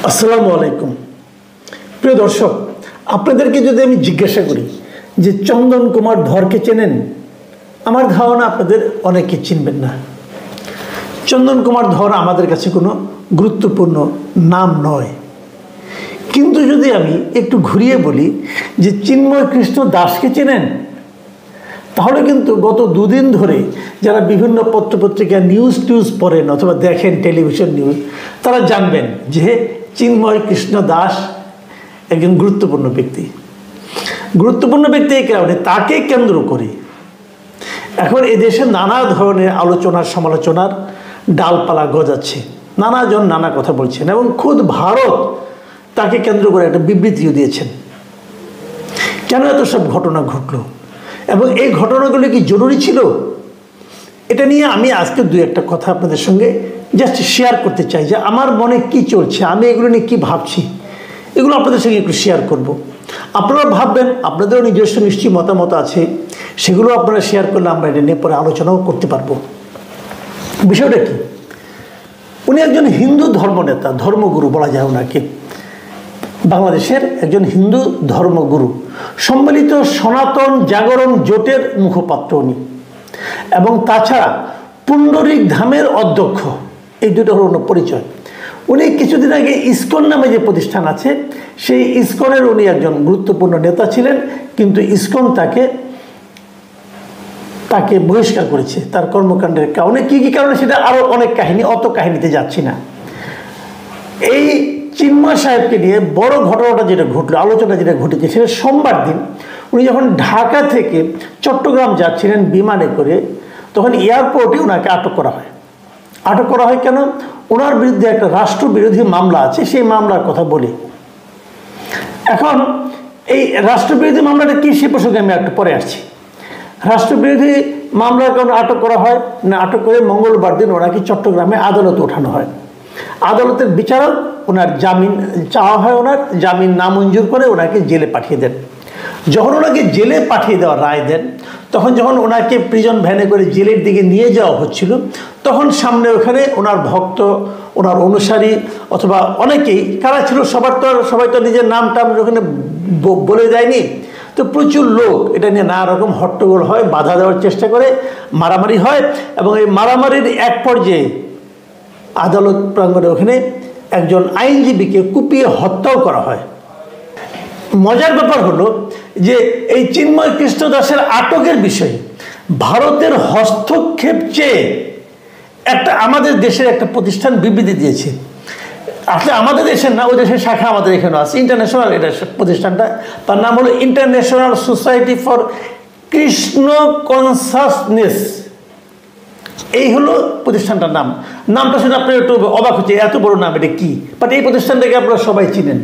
আসসালামু আলাইকুম। প্রিয় দর্শক, আপনাদেরকে যদি আমি জিজ্ঞাসা করি যে চন্দন কুমার ধরকে চেনেন, আমার ধারণা আপনাদের অনেকে চিনবেন না। চন্দন কুমার ধর আমাদের কাছে কোনো গুরুত্বপূর্ণ নাম নয়। কিন্তু যদি আমি একটু ঘুরিয়ে বলি যে চিন্ময় কৃষ্ণ দাসকে চেনেন, তাহলে কিন্তু গত দুদিন ধরে যারা বিভিন্ন পত্রপত্রিকা নিউজ পড়েন অথবা দেখেন টেলিভিশন নিউজ, তারা জানবেন যে চিন্ময় কৃষ্ণ দাস একজন গুরুত্বপূর্ণ ব্যক্তি। গুরুত্বপূর্ণ ব্যক্তি এই কারণে তাকে কেন্দ্র করে এখন এদেশে নানা ধরনের আলোচনার সমালোচনার ডালপালা গজাচ্ছে, নানাজন নানা কথা বলছেন এবং খুদ ভারত তাকে কেন্দ্র করে একটা বিবৃতিও দিয়েছেন। কেন এত সব ঘটনা ঘটলো এবং এই ঘটনাগুলো কি জরুরি ছিল? এটা নিয়ে আমি আজকে দু একটা কথা আপনাদের সঙ্গে জাস্ট শেয়ার করতে চাই যে আমার মনে কি চলছে, আমি এগুলো নিয়ে কী ভাবছি, এগুলো আপনাদের সঙ্গে একটু শেয়ার করব। আপনারা ভাববেন, আপনাদেরও নিজস্ব নিশ্চয়ই মতামত আছে, সেগুলো আপনারা শেয়ার করলে আমরা এটা নিয়ে পরে আলোচনাও করতে পারবো। বিষয়টা কি, উনি একজন হিন্দু ধর্মনেতা, ধর্মগুরু বলা যায় ওনাকে, বাংলাদেশের একজন হিন্দু ধর্মগুরু, সম্মিলিত সনাতন জাগরণ জোটের মুখপাত্র উনি, এবং তাছাড়া পুণ্ডরিক ধামের অধ্যক্ষ। এই দুটো হল ওনার পরিচয়। উনি কিছুদিন আগে ইসকন নামে যে প্রতিষ্ঠান আছে, সেই ইসকনের উনি একজন গুরুত্বপূর্ণ নেতা ছিলেন, কিন্তু ইসকন তাকে বহিষ্কার করেছে তার কর্মকাণ্ডের কারণে। কী কী কারণে সেটা আরও অনেক কাহিনী, অত কাহিনীতে যাচ্ছি না। এই চিন্ময় সাহেবকে নিয়ে বড় ঘটনাটা যেটা ঘটলো, আলোচনা যেটা ঘটেছে, সেটা সোমবার দিন উনি যখন ঢাকা থেকে চট্টগ্রাম যাচ্ছিলেন বিমানে করে, তখন এয়ারপোর্টে ওনাকে আটক করা হয়। আটক করা হয় কেন? ওনার বিরুদ্ধে একটা রাষ্ট্রবিরোধী মামলা আছে, সেই মামলার কথা বলি। এখন এই রাষ্ট্রবিরোধী মামলাটা কী, সে প্রসঙ্গে আমি একটু পরে আসছি। রাষ্ট্রবিরোধী মামলার কারণে আটক করা হয় না, আটক করে মঙ্গলবার দিন ওনাকে চট্টগ্রামে আদালতে ওঠানো হয়। আদালতের বিচারক ওনার জামিন চাওয়া হয়, ওনার জামিন নামঞ্জুর করে ওনাকে জেলে পাঠিয়ে দেন। যখন ওনাকে জেলে পাঠিয়ে দেওয়ার রায় দেন, তখন যখন ওনাকে প্রিজন ভ্যানে করে জেলের দিকে নিয়ে যাওয়া হচ্ছিল, তখন সামনে ওখানে ওনার ভক্ত, ওনার অনুসারী অথবা অনেকেই কারা ছিল, সবাই তো নিজের নাম টাম ওখানে বলে দেয়নি, তো প্রচুর লোক এটা নিয়ে নানা রকম হট্টগোল হয়, বাধা দেওয়ার চেষ্টা করে, মারামারি হয়, এবং এই মারামারির এক পর্যায়ে আদালত প্রাঙ্গণে ওখানে একজন আইনজীবীকে কুপিয়ে হত্যাও করা হয়। মজার ব্যাপার হলো যে এই চিন্ময় কৃষ্ণ দাসের আটকের বিষয়ে ভারতের হস্তক্ষেপ চেয়ে আমাদের দেশের একটা প্রতিষ্ঠান বিবৃতি দিয়েছে। আসলে আমাদের দেশের না, ওই দেশের শাখা আমাদের এখানে আছে, ইন্টারন্যাশনাল এটা প্রতিষ্ঠানটা, তার নাম হলো international society for Krishna consciousness. এই হলো প্রতিষ্ঠানটার নাম। নামটা শুনে আপনারা একটু অবাক হচ্ছে, এত বড় নাম, এটা কি? বাট এই প্রতিষ্ঠানটাকে আপনারা সবাই চিনেন,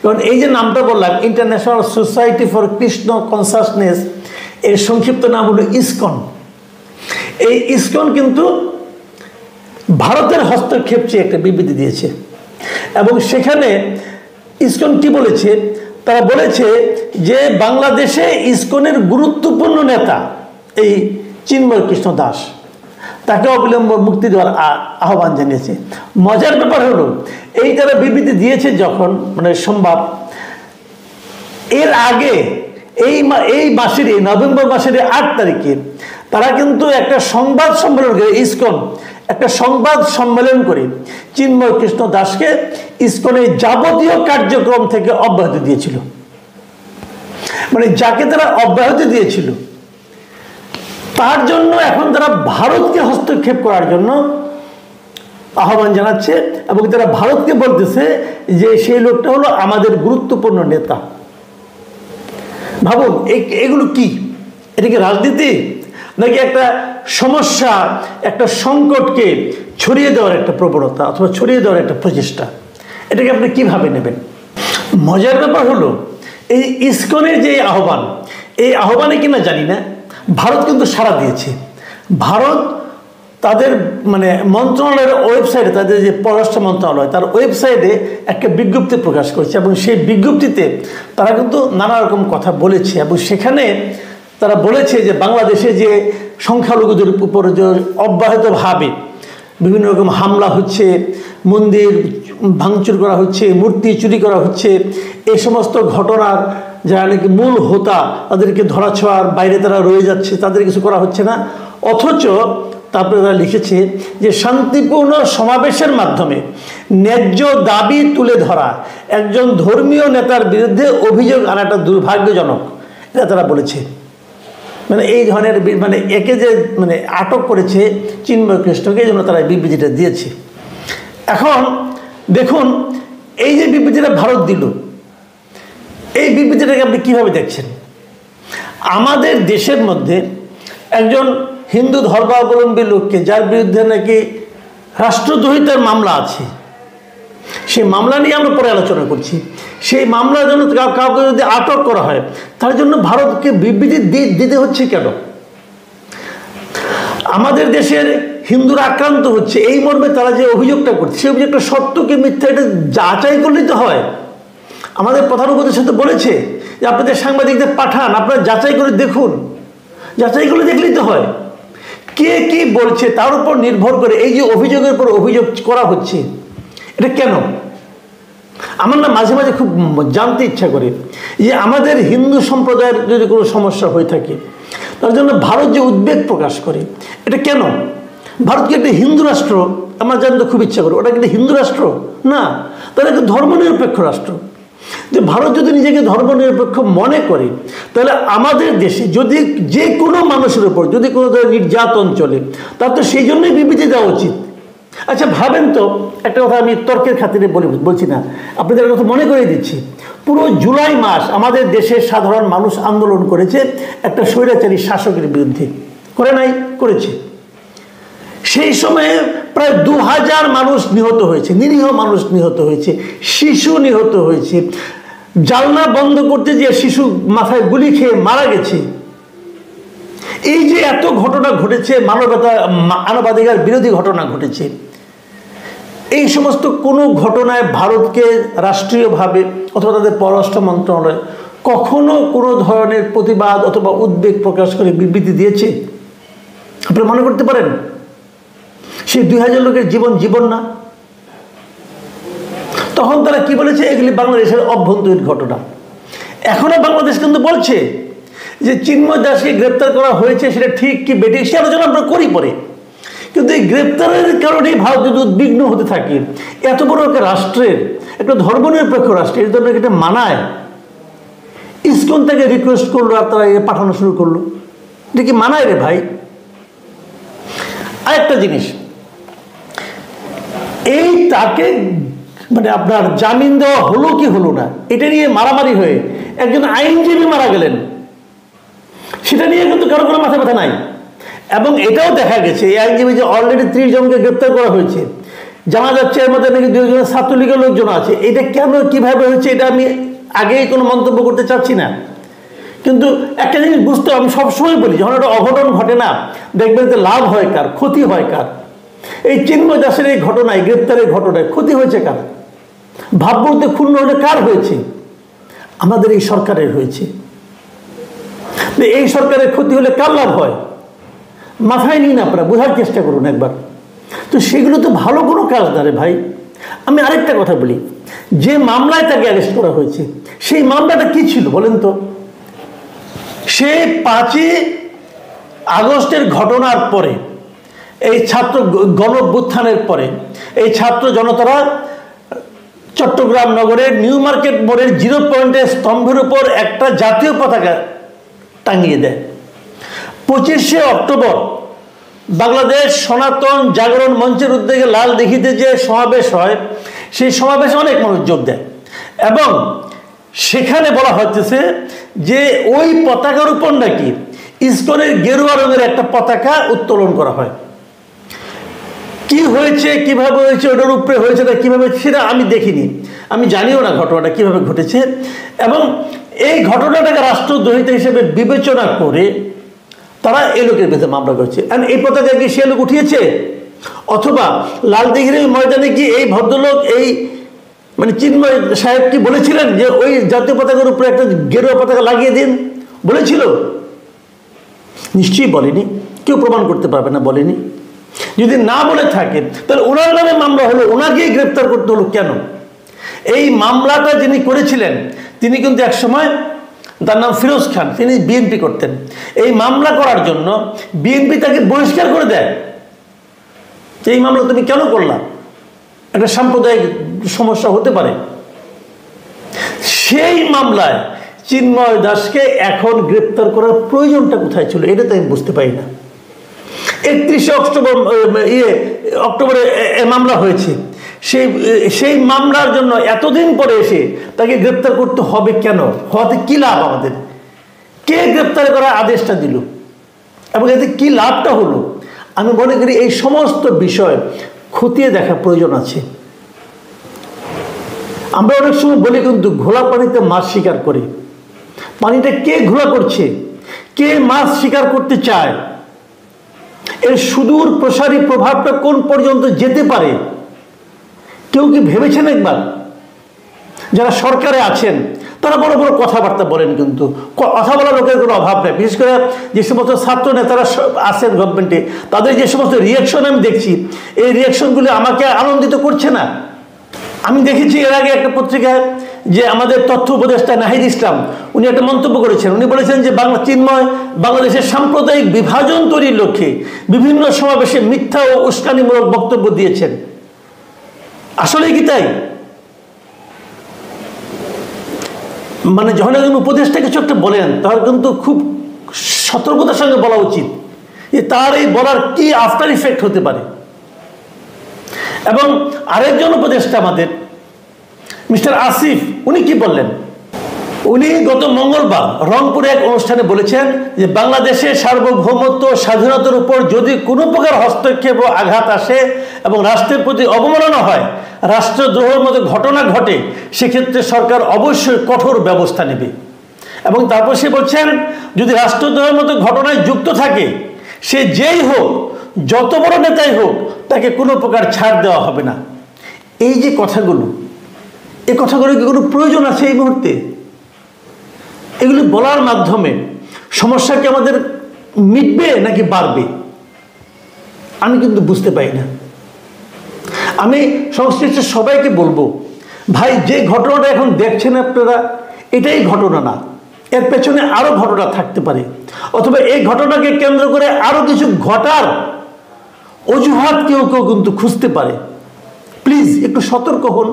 কারণ এই যে নামটা বললাম, international society for Krishna consciousness, এর সংক্ষিপ্ত নাম হলো ইসকন। এই ইসকন কিন্তু ভারতের হস্তক্ষেপ চেয়ে একটা বিবৃতি দিয়েছে, এবং সেখানে ইসকন কি বলেছে? তারা বলেছে যে বাংলাদেশে ইসকনের গুরুত্বপূর্ণ নেতা এই চিন্ময় কৃষ্ণ দাস, তাকে অবিলম্বে মুক্তি দেওয়ার আহ্বান জানিয়েছে। মজার ব্যাপার হলো, এই তারা বিবৃতি দিয়েছে যখন, মানে সোমবার, এর আগে এই মাসের নভেম্বর মাসের 8 তারিখে তারা কিন্তু একটা সংবাদ সম্মেলন করে, ইসকন একটা সংবাদ সম্মেলন করে চিন্ময় কৃষ্ণ দাসকে ইসকনের যাবতীয় কার্যক্রম থেকে অব্যাহতি দিয়েছিল। মানে যাকে তারা অব্যাহতি দিয়েছিল, তার জন্য এখন তারা ভারতকে হস্তক্ষেপ করার জন্য আহ্বান জানাচ্ছে, এবং তারা ভারতকে বলতেছে যে সেই লোকটা হলো আমাদের গুরুত্বপূর্ণ নেতা। ভাবুন, এগুলো কি? এটা কি রাজনীতি, নাকি একটা সমস্যা, একটা সংকটকে ছড়িয়ে দেওয়ার একটা প্রবণতা অথবা ছড়িয়ে দেওয়ার একটা প্রচেষ্টা? এটাকে আপনি কিভাবে নেবেন? মজার ব্যাপার হলো, এই ইসকনের যে আহ্বান, এই আহ্বানে কিনা জানি না, ভারত কিন্তু সাড়া দিয়েছে। ভারত তাদের মন্ত্রণালয়ের ওয়েবসাইটে, তাদের যে পররাষ্ট্র মন্ত্রণালয়, তার ওয়েবসাইটে একটা বিজ্ঞপ্তি প্রকাশ করেছে, এবং সেই বিজ্ঞপ্তিতে তারা কিন্তু নানা রকম কথা বলেছে, এবং সেখানে তারা বলেছে যে বাংলাদেশে যে সংখ্যালঘুদের উপর যে অব্যাহতভাবে বিভিন্ন রকম হামলা হচ্ছে, মন্দির ভাঙচুর করা হচ্ছে, মূর্তি চুরি করা হচ্ছে, এই সমস্ত ঘটনার যারা নাকি মূল হোতা তাদেরকে ধরাছোঁয়ার বাইরে তারা রয়ে যাচ্ছে, তাদের কিছু করা হচ্ছে না। অথচ তারপরে তারা লিখেছে যে শান্তিপূর্ণ সমাবেশের মাধ্যমে ন্যায্য দাবি তুলে ধরা একজন ধর্মীয় নেতার বিরুদ্ধে অভিযোগ আনাটা দুর্ভাগ্যজনক, এটা তারা বলেছে। মানে এই ধরনের মানে একে যে মানে আটক করেছে চিন্ময় কৃষ্ণকে, এই জন্য তারা বিবৃতিটা দিয়েছে। এখন দেখুন এই যে বিবৃতিটা ভারত দিল, এই বিবৃতিটাকে আপনি কীভাবে দেখছেন? আমাদের দেশের মধ্যে একজন হিন্দু ধর্মাবলম্বী লোককে, যার বিরুদ্ধে নাকি রাষ্ট্রদ্রোহিতার মামলা আছে, সেই মামলা নিয়ে আমরা পরে আলোচনা করছি, সেই মামলার জন্য কাউকে যদি আটক করা হয় তার জন্য ভারতকে বিবৃতি দিতে হচ্ছে কেন? আমাদের দেশের হিন্দুরা আক্রান্ত হচ্ছে এই মর্মে তারা যে অভিযোগটা করছে, সেই অভিযোগটা সত্য কি মিথ্যা এটা যাচাই করলেই তো হয়। আমাদের প্রধান উপদেষ্টা তো বলেছে যে আপনাদের সাংবাদিকদের পাঠান, আপনারা যাচাই করে দেখুন, যাচাই করে দেখলেই তো হয়। কে কি বলছে তার উপর নির্ভর করে এই যে অভিযোগের পর অভিযোগ করা হচ্ছে, এটা কেন? আমার না মাঝে মাঝে খুব জানতে ইচ্ছা করে যে আমাদের হিন্দু সম্প্রদায়ের যদি কোনো সমস্যা হয়ে থাকে তার জন্য ভারত যে উদ্বেগ প্রকাশ করে, এটা কেন? ভারত কি একটা হিন্দু রাষ্ট্র? আমার জানতে খুব ইচ্ছা করে, ওটা কিন্তু হিন্দু রাষ্ট্র না, তারা একটা ধর্মনিরপেক্ষ রাষ্ট্র। যে ভারত যদি নিজেকে ধর্মনিরপেক্ষ মনে করে তাহলে আমাদের দেশে যদি যে কোনো মানুষের উপর যদি কোনো ধরনের নির্যাতন চলে তার তো সেই জন্যই বিবৃতি দেওয়া উচিত। আচ্ছা ভাবেন তো, একটা কথা আমি তর্কের খাতিরে বলছি না, আপনাদের কথা মনে করে দিচ্ছি, পুরো জুলাই মাস আমাদের দেশের সাধারণ মানুষ আন্দোলন করেছে একটা স্বৈরাচারী শাসকের বিরুদ্ধে, করে নাই? করেছে। সেই সময়ে প্রায় 2000 মানুষ নিহত হয়েছে, নিরীহ মানুষ নিহত হয়েছে, শিশু নিহত হয়েছে, জানলা বন্ধ করতে গিয়ে শিশু মাথায় গুলি খেয়ে মারা গেছে। এই যে এত ঘটনা ঘটেছে, মানবাধিকার বিরোধী ঘটনা ঘটেছে, এই সমস্ত কোনো ঘটনায় ভারতকে রাষ্ট্রীয়ভাবে অথবা তাদের পররাষ্ট্র মন্ত্রণালয় কখনো কোনো ধরনের প্রতিবাদ অথবা উদ্বেগ প্রকাশ করে বিবৃতি দিয়েছে? আপনি মনে করতে পারেন? সেই 2000 লোকের জীবন না? তখন তারা কি বলেছে? এগুলি বাংলাদেশের অভ্যন্তরীণ ঘটনা। এখনো বাংলাদেশ কিন্তু বলছে যে চিন্ময় দাসকে গ্রেপ্তার করা হয়েছে, সেটা ঠিক কি বেঠিক সে আলোচনা আমরা করি পরে। কিন্তু এই গ্রেপ্তারের কারণেই ভারত যদি উদ্বিগ্ন হতে থাকে, এত বড় একটা রাষ্ট্রের, একটা ধর্মনিরপেক্ষ রাষ্ট্রের জন্য এটা মানায়? ইসকন তাকে রিকোয়েস্ট করলো আর তারা পাঠানো শুরু করলো, এটা কি মানায় রে ভাই? আরেকটা জিনিস, এই তাকে মানে আপনার জামিন দেওয়া হলো কি হলো না এটা নিয়ে মারামারি হয়ে একজন আইনজীবী মারা গেলেন, সেটা নিয়ে কিন্তু কারো কোনো মাথা ব্যথা নাই। এবং এটাও দেখা গেছে এই আইনজীবী যে অলরেডি 30 জনকে গ্রেপ্তার করা হয়েছে, জানা যাচ্ছে এর মধ্যে নাকি 2 জন ছাত্রলীগের লোকজন আছে। এটা কেন কিভাবে হয়েছে এটা আমি আগেই কোনো মন্তব্য করতে চাচ্ছি না, কিন্তু একটা জিনিস বুঝতে আমি সবসময় বলি, যখন একটা অঘটন ঘটে না দেখবেন যে লাভ হয় কার, ক্ষতি হয় কার? এই চিন্ময় দাসের এই ঘটনায়, গ্রেপ্তারের ঘটনায় ক্ষতি হয়েছে কার? ভাবমূর্তি ক্ষুণ্ণ হলে কার হয়েছে? আমাদের এই সরকারের হয়েছে। এই সরকারের ক্ষতি হলে কার লাভ হয়? মাথায় নিন, আপনারা বোঝার চেষ্টা করুন একবার। তো সেগুলো তো ভালো কোনো কাজ না রে ভাই। আমি আরেকটা কথা বলি, যে মামলায় তাকে অ্যারেস্ট করা হয়েছে সেই মামলাটা কি ছিল বলেন তো? সে 5ই আগস্টের ঘটনার পরে, এই ছাত্র গণঅভ্যুত্থানের পরে এই ছাত্র জনতারা চট্টগ্রাম নগরের নিউ মার্কেট মোড়ের 0 পয়েন্টের স্তম্ভের উপর একটা জাতীয় পতাকা টাঙিয়ে দেয়। 25শে অক্টোবর বাংলাদেশ সনাতন জাগরণ মঞ্চের উদ্যোগে লাল দিঘিতে যে সমাবেশ হয়, সেই সমাবেশে অনেক মানুষ যোগ দেয় এবং সেখানে বলা হচ্ছে যে ওই পতাকার উপর নাকি ইসকনের গেরুয়া রঙের একটা পতাকা উত্তোলন করা হয়। কি হয়েছে, কিভাবে হয়েছে, ওটার উপরে হয়েছে না কিভাবে, সেটা আমি দেখিনি, আমি জানিও না ঘটনাটা কিভাবে ঘটেছে। এবং এই ঘটনাটাকে রাষ্ট্রদ্রোহিতা হিসেবে বিবেচনা করে তারা এই লোকের বিরুদ্ধে মামলা করছে। এই পতাকা কি সে লোক উঠিয়েছে? অথবা লালদিঘির ময়দানে কি এই ভদ্রলোক এই মানে চিন্ময় সাহেব কি বলেছিলেন যে ওই জাতীয় পতাকার উপরে একটা গেরুয়া পতাকা লাগিয়ে দিন? বলেছিল? নিশ্চয়ই বলেনি, কেউ প্রমাণ করতে পারবে না বলেনি। যদি না বলে থাকে তাহলে ওনার নামে মামলা হলো, ওনাকেই গ্রেপ্তার করতে হলো কেন? এই মামলাটা যিনি করেছিলেন তিনি কিন্তু একসময়, তার নাম ফিরোজ খান, তিনি বিএনপি করতেন। এই মামলা করার জন্য বিএনপি তাকে বহিষ্কার করে দেয়। এই মামলা তুমি কেন করলা? একটা সাম্প্রদায়িক সমস্যা হতে পারে। সেই মামলায় চিন্ময় দাসকে এখন গ্রেপ্তার করার প্রয়োজনটা কোথায় ছিল, এটা তো আমি বুঝতে পারি না। 31 অক্টোবরে মামলা হয়েছে, সেই মামলার জন্য এতদিন পরে এসে তাকে গ্রেপ্তার করতে হবে কেন? হওয়াতে কি লাভ আমাদের? কে গ্রেপ্তার করার আদেশটা দিল এবং এতে কি লাভটা হলো? আমি মনে করি এই সমস্ত বিষয় খতিয়ে দেখা প্রয়োজন আছে। আমরা অনেক সময় বলি কিন্তু ঘোলা পানিতে মাছ শিকার করি। পানিটা কে ঘোলা করছে, কে মাছ শিকার করতে চায়, এর সুদূর প্রসারী প্রভাবটা কোন পর্যন্ত যেতে পারে কেউ কি ভেবেছেন একবার? যারা সরকারে আছেন তারা বড় বড় কথাবার্তা বলেন, কিন্তু কথা বলার লোকের কোনো অভাব নেই। বিশেষ করে যে সমস্ত ছাত্র নেতারা আছেন গভর্নমেন্টে, তাদের যে সমস্ত রিয়াকশন আমি দেখছি, এই রিয়াকশনগুলি আমাকে আনন্দিত করছে না। আমি দেখেছি এর আগে একটা পত্রিকায় যে আমাদের তথ্য উপদেষ্টা নাহিদ ইসলাম উনি একটা মন্তব্য করেছেন। উনি বলেছেন যে চিন্ময় বাংলাদেশের সাম্প্রদায়িক বিভাজন তৈরির লক্ষ্যে বিভিন্ন সমাবেশে মিথ্যা ও উস্কানিমূলক বক্তব্য দিয়েছেন। আসলে কি তাই? যখন একজন উপদেষ্টা কিছু একটা বলেন তাহলে কিন্তু খুব সতর্কতার সঙ্গে বলা উচিত যে তার এই বলার কি আফটার ইফেক্ট হতে পারে। এবং আরেকজন উপদেষ্টা আমাদের মিস্টার আসিফ, উনি কি বললেন? উনি গত মঙ্গলবার রংপুরে এক অনুষ্ঠানে বলেছেন যে বাংলাদেশের সার্বভৌমত্ব স্বাধীনতার উপর যদি কোনো প্রকার হস্তক্ষেপ ও আঘাত আসে এবং রাষ্ট্রের প্রতি অবমাননা হয়, রাষ্ট্রদ্রোহের মতো ঘটনা ঘটে, সেক্ষেত্রে সরকার অবশ্যই কঠোর ব্যবস্থা নেবে। এবং তারপর সে বলছেন যদি রাষ্ট্রদ্রোহের মতো ঘটনায় যুক্ত থাকে সে যেই হোক, যত বড় নেতাই হোক, তাকে কোনো প্রকার ছাড় দেওয়া হবে না। এই যে কথাগুলো, এই কথাগুলো কি কোনো প্রয়োজন আছে এই মুহূর্তে? এগুলি বলার মাধ্যমে সমস্যা কি আমাদের মিটবে নাকি বাড়বে? আমি কিন্তু বুঝতে পারি না। আমি সংশ্লিষ্ট সবাইকে বলবো, ভাই যে ঘটনাটা এখন দেখছেন আপনারা, এটাই ঘটনা না, এর পেছনে আরো ঘটনা থাকতে পারে, অথবা এই ঘটনাকে কেন্দ্র করে আরো কিছু ঘটার অজুহাত কেউ কেউ কিন্তু খুঁজতে পারে। প্লিজ একটু সতর্ক হন,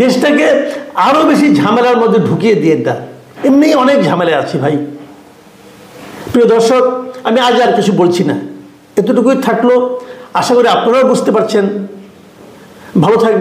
দেশটাকে আরো বেশি ঝামেলার মধ্যে ঢুকিয়ে দিয়ে না। এমনি অনেক ঝামেলা আছে ভাই। প্রিয় দর্শক, আমি আজ আর কিছু বলছি না, এতটুকুই থাকলো। আশা করি আপনারাও বুঝতে পারছেন। ভালো থাকবেন।